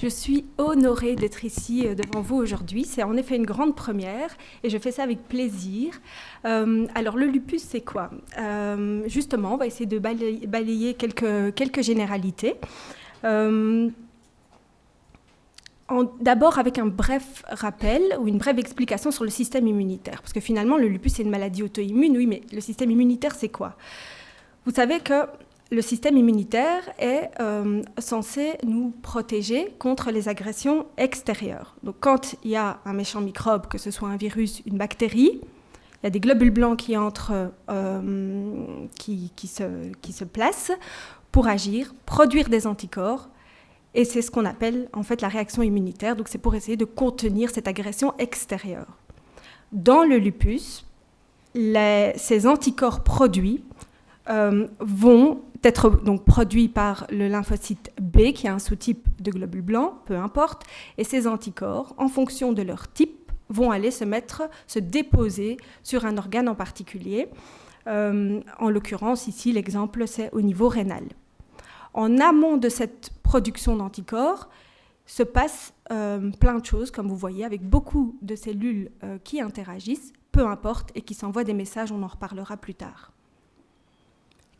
Je suis honorée d'être ici devant vous aujourd'hui. C'est en effet une grande première et je fais ça avec plaisir. Alors le lupus, c'est quoi ? Justement, on va essayer de balayer quelques généralités. D'abord avec un bref rappel ou une brève explication sur le système immunitaire. Parce que finalement, le lupus, c'est une maladie auto-immune, oui, mais le système immunitaire, c'est quoi ? Vous savez que le système immunitaire est censé nous protéger contre les agressions extérieures. Donc quand il y a un méchant microbe, que ce soit un virus, une bactérie, il y a des globules blancs qui entrent, qui se placent pour agir, produire des anticorps, et c'est ce qu'on appelle en fait la réaction immunitaire. Donc c'est pour essayer de contenir cette agression extérieure. Dans le lupus, ces anticorps produits vont être donc produits par le lymphocyte B, qui est un sous-type de globule blanc, peu importe, et ces anticorps, en fonction de leur type, vont aller se déposer sur un organe en particulier. En l'occurrence, ici, l'exemple, c'est au niveau rénal. En amont de cette production d'anticorps, se passe plein de choses, comme vous voyez, avec beaucoup de cellules qui interagissent, peu importe, et qui s'envoient des messages, on en reparlera plus tard.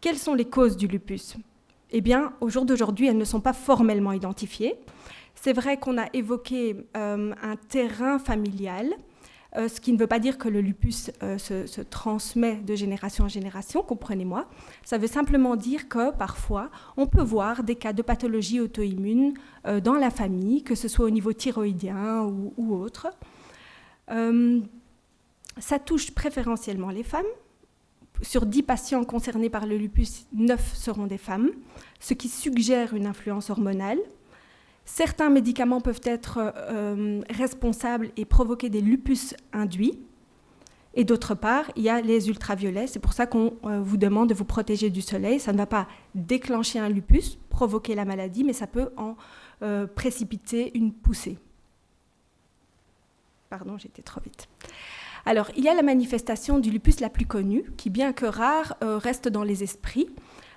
Quelles sont les causes du lupus ? Eh bien, au jour d'aujourd'hui, elles ne sont pas formellement identifiées. C'est vrai qu'on a évoqué un terrain familial, ce qui ne veut pas dire que le lupus se transmet de génération en génération, comprenez-moi. Ça veut simplement dire que parfois, on peut voir des cas de pathologie auto-immune dans la famille, que ce soit au niveau thyroïdien ou autre. Ça touche préférentiellement les femmes. Sur 10 patients concernés par le lupus, 9 seront des femmes, ce qui suggère une influence hormonale. Certains médicaments peuvent être responsables et provoquer des lupus induits. Et d'autre part, il y a les ultraviolets. C'est pour ça qu'on vous demande de vous protéger du soleil. Ça ne va pas déclencher un lupus, provoquer la maladie, mais ça peut en précipiter une poussée. Pardon, j'ai été trop vite. Alors, il y a la manifestation du lupus la plus connue, qui, bien que rare, reste dans les esprits.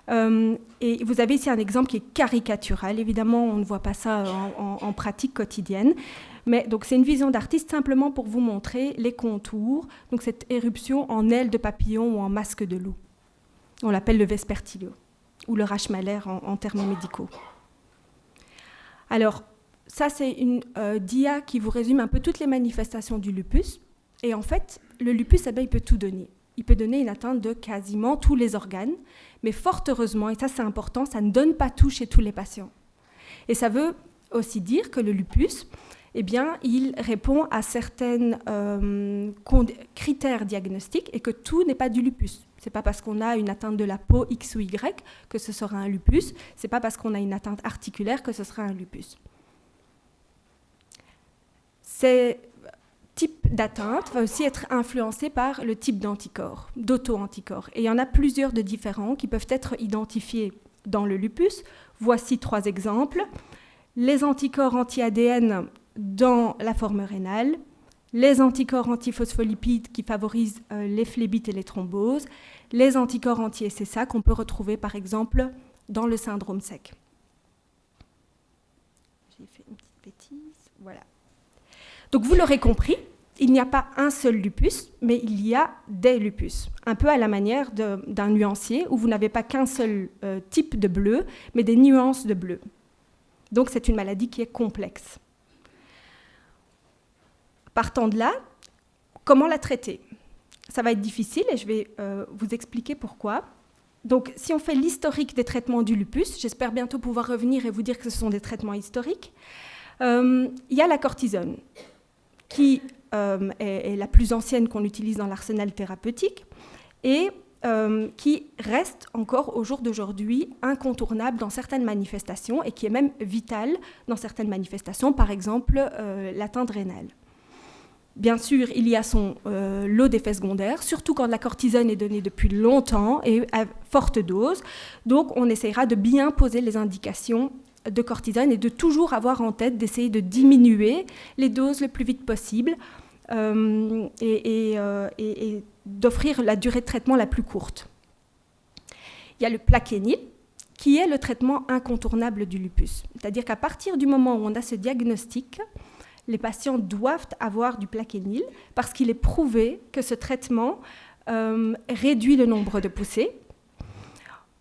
Et vous avez ici un exemple qui est caricatural. Évidemment, on ne voit pas ça en pratique quotidienne. Mais donc, c'est une vision d'artiste simplement pour vous montrer les contours. Donc, cette éruption en aile de papillon ou en masque de loup. On l'appelle le vespertilio, ou le Rachmaler en termes médicaux. Alors, ça, c'est une dia qui vous résume un peu toutes les manifestations du lupus. Et en fait, le lupus, il peut tout donner. Il peut donner une atteinte de quasiment tous les organes, mais fort heureusement, et ça c'est important, ça ne donne pas tout chez tous les patients. Et ça veut aussi dire que le lupus, eh bien, il répond à certains critères diagnostiques et que tout n'est pas du lupus. Ce n'est pas parce qu'on a une atteinte de la peau X ou Y que ce sera un lupus, ce n'est pas parce qu'on a une atteinte articulaire que ce sera un lupus. Ces type d'atteinte va aussi être influencé par le type d'anticorps, d'auto-anticorps. Et il y en a plusieurs de différents qui peuvent être identifiés dans le lupus. Voici 3 exemples. Les anticorps anti-ADN dans la forme rénale, les anticorps antiphospholipides qui favorisent les phlébites et les thromboses, les anticorps anti-SSA qu'on peut retrouver par exemple dans le syndrome SEC. J'ai fait une petite bêtise, voilà. Donc vous l'aurez compris, il n'y a pas un seul lupus, mais il y a des lupus, un peu à la manière d'un nuancier où vous n'avez pas qu'un seul type de bleu, mais des nuances de bleu. Donc c'est une maladie qui est complexe. Partant de là, comment la traiter ? Ça va être difficile et je vais vous expliquer pourquoi. Donc si on fait l'historique des traitements du lupus, j'espère bientôt pouvoir revenir et vous dire que ce sont des traitements historiques, il y a la cortisone, qui est la plus ancienne qu'on utilise dans l'arsenal thérapeutique et qui reste encore au jour d'aujourd'hui incontournable dans certaines manifestations et qui est même vitale dans certaines manifestations, par exemple l'atteinte rénale. Bien sûr, il y a son lot d'effets secondaires, surtout quand la cortisone est donnée depuis longtemps et à forte dose. Donc, on essaiera de bien poser les indications de cortisone et de toujours avoir en tête d'essayer de diminuer les doses le plus vite possible et d'offrir la durée de traitement la plus courte. Il y a le plaquenil, qui est le traitement incontournable du lupus. C'est-à-dire qu'à partir du moment où on a ce diagnostic, les patients doivent avoir du Plaquenil parce qu'il est prouvé que ce traitement réduit le nombre de poussées.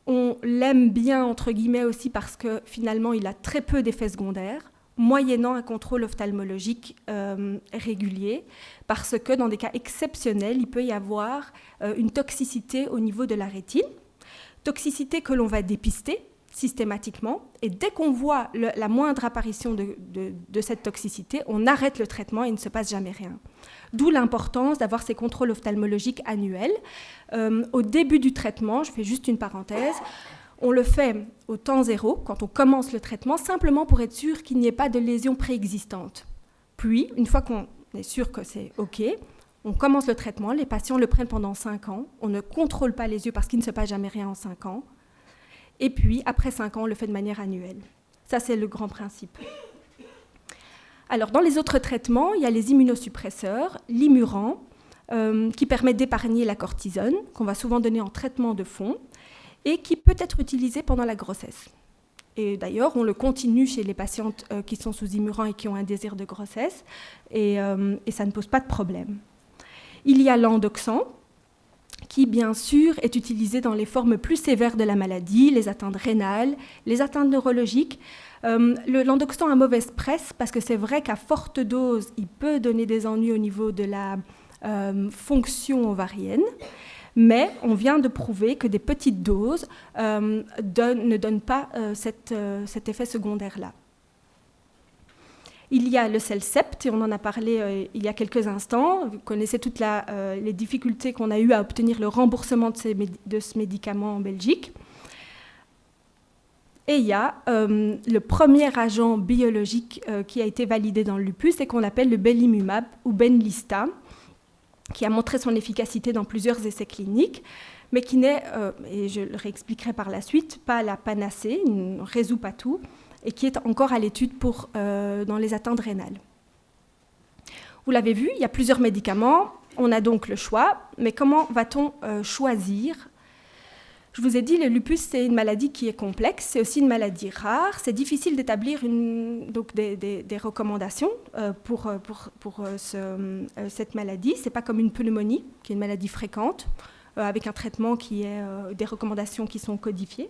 On l'aime bien, entre guillemets, aussi parce que finalement, il a très peu d'effets secondaires, moyennant un contrôle ophtalmologique régulier, parce que dans des cas exceptionnels, il peut y avoir une toxicité au niveau de la rétine, toxicité que l'on va dépister systématiquement, et dès qu'on voit la moindre apparition de cette toxicité, on arrête le traitement et il ne se passe jamais rien. D'où l'importance d'avoir ces contrôles ophtalmologiques annuels. Au début du traitement, je fais juste une parenthèse, on le fait au temps zéro, quand on commence le traitement, simplement pour être sûr qu'il n'y ait pas de lésion préexistante. Puis, une fois qu'on est sûr que c'est OK, on commence le traitement, les patients le prennent pendant 5 ans, on ne contrôle pas les yeux parce qu'il ne se passe jamais rien en 5 ans, et puis, après 5 ans, on le fait de manière annuelle. Ça, c'est le grand principe. Alors, dans les autres traitements, il y a les immunosuppresseurs, l'Imuran, qui permet d'épargner la cortisone, qu'on va souvent donner en traitement de fond, et qui peut être utilisé pendant la grossesse. Et d'ailleurs, on le continue chez les patientes qui sont sous Imuran et qui ont un désir de grossesse, et ça ne pose pas de problème. Il y a l'Endoxan, qui, bien sûr, est utilisé dans les formes plus sévères de la maladie, les atteintes rénales, les atteintes neurologiques. L'Endoxan a mauvaise presse parce que c'est vrai qu'à forte dose, il peut donner des ennuis au niveau de la fonction ovarienne, mais on vient de prouver que des petites doses ne donnent pas cet effet secondaire-là. Il y a le Celcept, et on en a parlé il y a quelques instants. Vous connaissez toutes les difficultés qu'on a eues à obtenir le remboursement de ce médicament en Belgique. Et il y a le premier agent biologique qui a été validé dans le lupus et qu'on appelle le Belimumab ou Benlysta, qui a montré son efficacité dans plusieurs essais cliniques, mais qui n'est, et je le réexpliquerai par la suite, pas la panacée, il ne résout pas tout, et qui est encore à l'étude dans les atteintes rénales. Vous l'avez vu, il y a plusieurs médicaments, on a donc le choix, mais comment va-t-on choisir ? Je vous ai dit, le lupus, c'est une maladie qui est complexe, c'est aussi une maladie rare, c'est difficile d'établir des recommandations pour cette maladie, ce n'est pas comme une pneumonie, qui est une maladie fréquente, avec un traitement qui est des recommandations qui sont codifiées.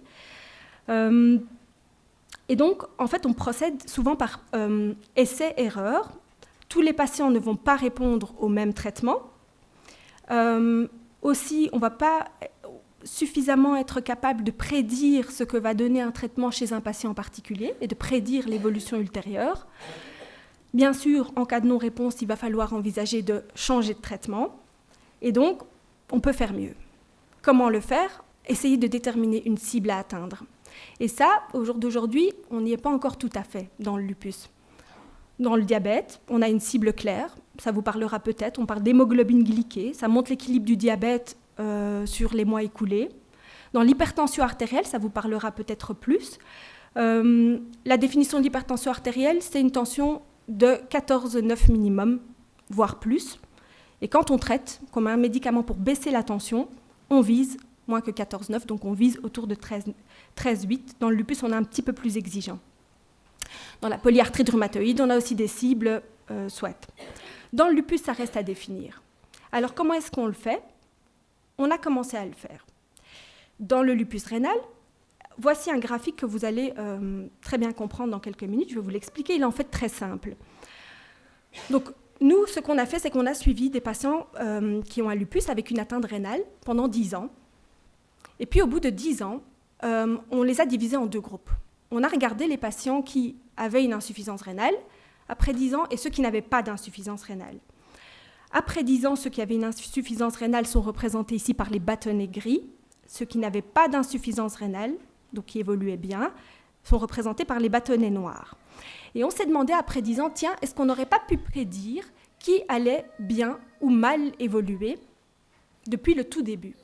Et donc, en fait, on procède souvent par essai-erreur. Tous les patients ne vont pas répondre au même traitement. Aussi, on ne va pas suffisamment être capable de prédire ce que va donner un traitement chez un patient en particulier et de prédire l'évolution ultérieure. Bien sûr, en cas de non-réponse, il va falloir envisager de changer de traitement. Et donc, on peut faire mieux. Comment le faire ? Essayer de déterminer une cible à atteindre. Et ça, au jour d'aujourd'hui, on n'y est pas encore tout à fait dans le lupus. Dans le diabète, on a une cible claire, ça vous parlera peut-être, on parle d'hémoglobine glyquée, ça montre l'équilibre du diabète sur les mois écoulés. Dans l'hypertension artérielle, ça vous parlera peut-être plus. La définition de l'hypertension artérielle, c'est une tension de 14,9 minimum, voire plus. Et quand on traite, comme un médicament pour baisser la tension, on vise moins que 14,9, donc on vise autour de 13,8. Dans le lupus, on est un petit peu plus exigeant. Dans la polyarthrite rhumatoïde, on a aussi des cibles SWAT. Dans le lupus, ça reste à définir. Alors, comment est-ce qu'on le fait ? On a commencé à le faire. Dans le lupus rénal, voici un graphique que vous allez très bien comprendre dans quelques minutes. Je vais vous l'expliquer. Il est en fait très simple. Donc, nous, ce qu'on a fait, c'est qu'on a suivi des patients qui ont un lupus avec une atteinte rénale pendant 10 ans. Et puis, au bout de 10 ans, on les a divisés en 2 groupes. On a regardé les patients qui avaient une insuffisance rénale après 10 ans et ceux qui n'avaient pas d'insuffisance rénale. Après 10 ans, ceux qui avaient une insuffisance rénale sont représentés ici par les bâtonnets gris. Ceux qui n'avaient pas d'insuffisance rénale, donc qui évoluaient bien, sont représentés par les bâtonnets noirs. Et on s'est demandé après 10 ans, tiens, est-ce qu'on n'aurait pas pu prédire qui allait bien ou mal évoluer depuis le tout début ?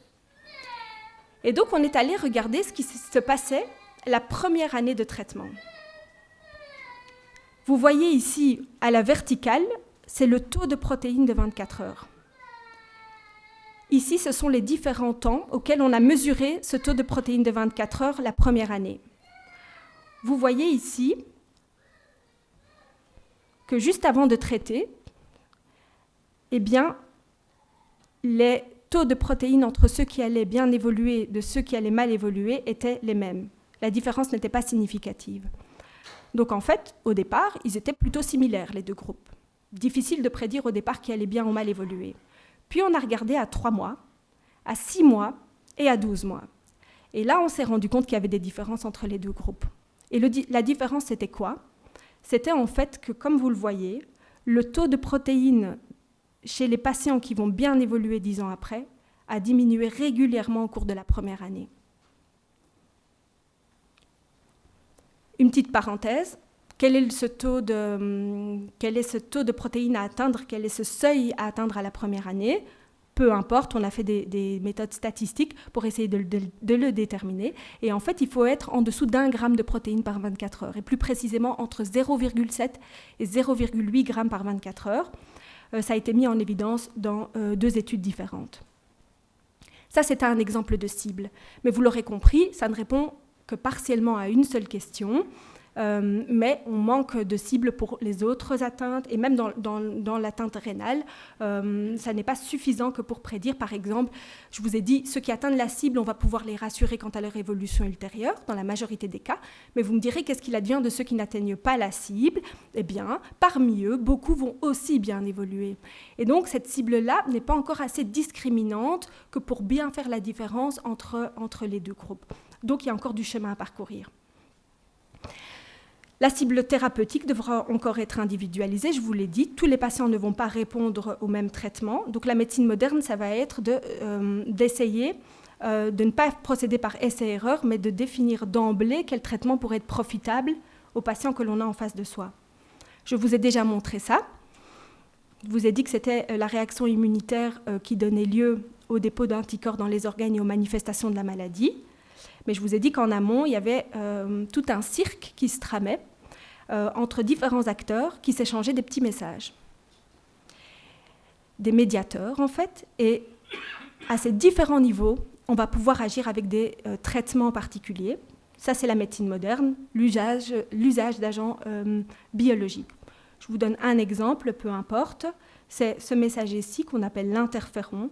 Et donc, on est allé regarder ce qui se passait la première année de traitement. Vous voyez ici, à la verticale, c'est le taux de protéines de 24 heures. Ici, ce sont les différents temps auxquels on a mesuré ce taux de protéines de 24 heures la première année. Vous voyez ici que juste avant de traiter, eh bien, les taux de protéines entre ceux qui allaient bien évoluer de ceux qui allaient mal évoluer étaient les mêmes. La différence n'était pas significative. Donc en fait, au départ, ils étaient plutôt similaires, les deux groupes. Difficile de prédire au départ qui allait bien ou mal évoluer. Puis on a regardé à 3 mois, à 6 mois et à 12 mois. Et là, on s'est rendu compte qu'il y avait des différences entre les deux groupes. Et la différence, c'était quoi ? C'était en fait que, comme vous le voyez, le taux de protéines chez les patients qui vont bien évoluer 10 ans après a diminué régulièrement au cours de la première année. Une petite parenthèse, quel est ce taux de protéines à atteindre, quel est ce seuil à atteindre à la première année ? Peu importe, on a fait des méthodes statistiques pour essayer de le déterminer. Et en fait, il faut être en dessous d'1 gramme de protéines par 24 heures, et plus précisément entre 0,7 et 0,8 grammes par 24 heures. Ça a été mis en évidence dans 2 études différentes. Ça, c'est un exemple de cible. Mais vous l'aurez compris, ça ne répond que partiellement à une seule question. Mais on manque de cibles pour les autres atteintes, et même dans l'atteinte rénale, ça n'est pas suffisant que pour prédire. Par exemple, je vous ai dit, ceux qui atteignent la cible, on va pouvoir les rassurer quant à leur évolution ultérieure, dans la majorité des cas, mais vous me direz qu'est-ce qu'il advient de ceux qui n'atteignent pas la cible ? Eh bien, parmi eux, beaucoup vont aussi bien évoluer. Et donc, cette cible-là n'est pas encore assez discriminante que pour bien faire la différence entre les deux groupes. Donc, il y a encore du chemin à parcourir. La cible thérapeutique devra encore être individualisée, je vous l'ai dit. Tous les patients ne vont pas répondre au même traitement. Donc la médecine moderne, ça va être d'essayer de ne pas procéder par essai-erreur, mais de définir d'emblée quel traitement pourrait être profitable aux patients que l'on a en face de soi. Je vous ai déjà montré ça. Je vous ai dit que c'était la réaction immunitaire qui donnait lieu au dépôt d'anticorps dans les organes et aux manifestations de la maladie. Mais je vous ai dit qu'en amont, il y avait tout un cirque qui se tramait entre différents acteurs qui s'échangeaient des petits messages. Des médiateurs, en fait, et à ces différents niveaux, on va pouvoir agir avec des traitements particuliers. Ça, c'est la médecine moderne, l'usage d'agents biologiques. Je vous donne un exemple, peu importe. C'est ce messager-ci qu'on appelle l'interféron.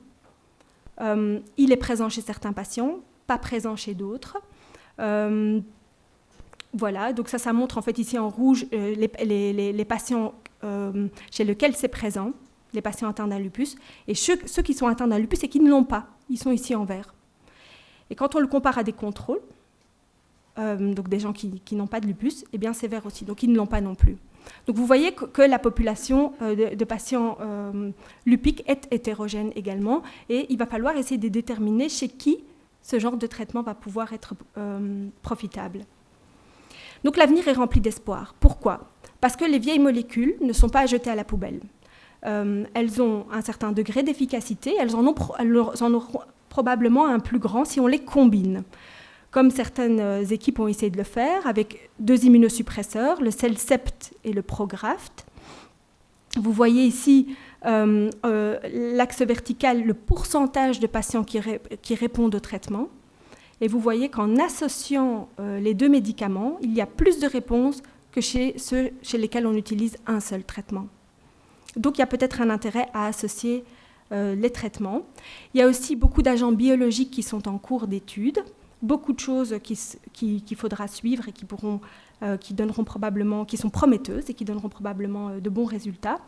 Il est présent chez certains patients, pas présent chez d'autres. Voilà, donc ça montre en fait ici en rouge les patients chez lesquels c'est présent, les patients atteints d'un lupus, et ceux qui sont atteints d'un lupus et qui ne l'ont pas, ils sont ici en vert. Et quand on le compare à des contrôles, donc des gens qui n'ont pas de lupus, eh bien c'est vert aussi, donc ils ne l'ont pas non plus. Donc vous voyez que la population de patients lupiques est hétérogène également, et il va falloir essayer de déterminer chez qui ce genre de traitement va pouvoir être profitable. Donc l'avenir est rempli d'espoir. Pourquoi ? Parce que les vieilles molécules ne sont pas à jeter à la poubelle. Elles ont un certain degré d'efficacité, elles en auront probablement un plus grand si on les combine. Comme certaines équipes ont essayé de le faire, avec 2 immunosuppresseurs, le Celcept et le Prograft. Vous voyez ici l'axe vertical, le pourcentage de patients qui répondent au traitement. Et vous voyez qu'en associant les 2 médicaments, il y a plus de réponses que chez ceux chez lesquels on utilise un seul traitement. Donc il y a peut-être un intérêt à associer les traitements. Il y a aussi beaucoup d'agents biologiques qui sont en cours d'étude, beaucoup de choses qu'il faudra suivre et qui sont prometteuses et qui donneront probablement de bons résultats.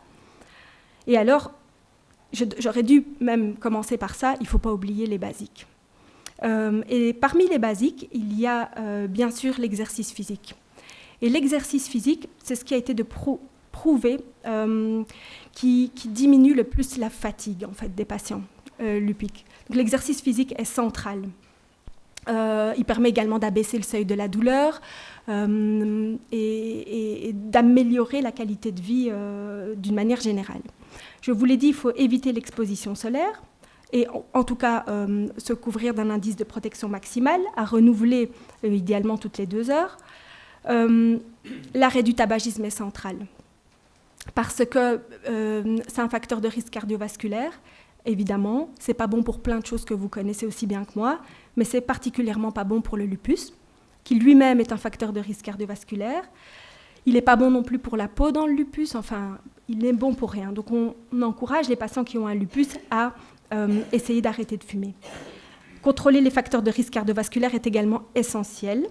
Et alors, j'aurais dû même commencer par ça, il ne faut pas oublier les basiques. Et parmi les basiques, il y a bien sûr l'exercice physique. Et l'exercice physique, c'est ce qui a été prouvé qui diminue le plus la fatigue en fait, des patients lupiques. Donc, l'exercice physique est central. Il permet également d'abaisser le seuil de la douleur et d'améliorer la qualité de vie d'une manière générale. Je vous l'ai dit, il faut éviter l'exposition solaire et en tout cas se couvrir d'un indice de protection maximale à renouveler idéalement toutes les 2 heures. L'arrêt du tabagisme est central parce que c'est un facteur de risque cardiovasculaire, évidemment. C'est pas bon pour plein de choses que vous connaissez aussi bien que moi, mais c'est particulièrement pas bon pour le lupus, qui lui-même est un facteur de risque cardiovasculaire. Il n'est pas bon non plus pour la peau dans le lupus, enfin, il n'est bon pour rien. Donc on encourage les patients qui ont un lupus à essayer d'arrêter de fumer. Contrôler les facteurs de risque cardiovasculaire est également essentiel.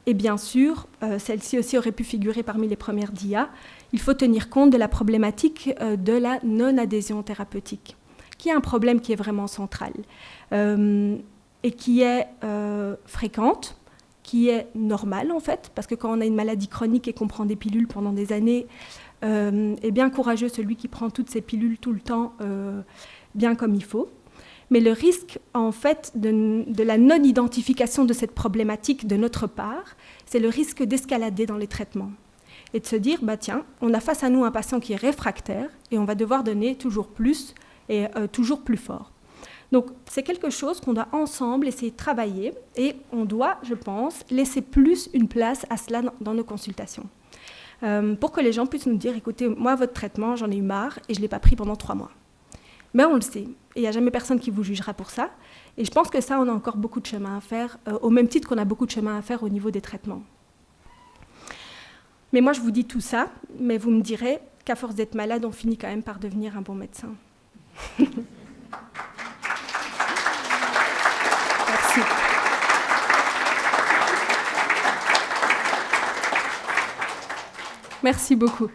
Et bien sûr, celle-ci aussi aurait pu figurer parmi les premières DIA, il faut tenir compte de la problématique de la non-adhésion thérapeutique, qui est un problème qui est vraiment central et qui est fréquente, qui est normale en fait, parce que quand on a une maladie chronique et qu'on prend des pilules pendant des années, est bien courageux celui qui prend toutes ces pilules tout le temps bien comme il faut. Mais le risque, en fait, de la non-identification de cette problématique de notre part, c'est le risque d'escalader dans les traitements. Et de se dire, bah tiens, on a face à nous un patient qui est réfractaire et on va devoir donner toujours plus et toujours plus fort. Donc, c'est quelque chose qu'on doit ensemble essayer de travailler et on doit, je pense, laisser plus une place à cela dans nos consultations. Pour que les gens puissent nous dire, écoutez, moi, votre traitement, j'en ai eu marre et je ne l'ai pas pris pendant 3 mois. Mais on le sait, et il n'y a jamais personne qui vous jugera pour ça. Et je pense que ça, on a encore beaucoup de chemin à faire, au même titre qu'on a beaucoup de chemin à faire au niveau des traitements. Mais moi, je vous dis tout ça, mais vous me direz qu'à force d'être malade, on finit quand même par devenir un bon médecin. Merci. Merci beaucoup.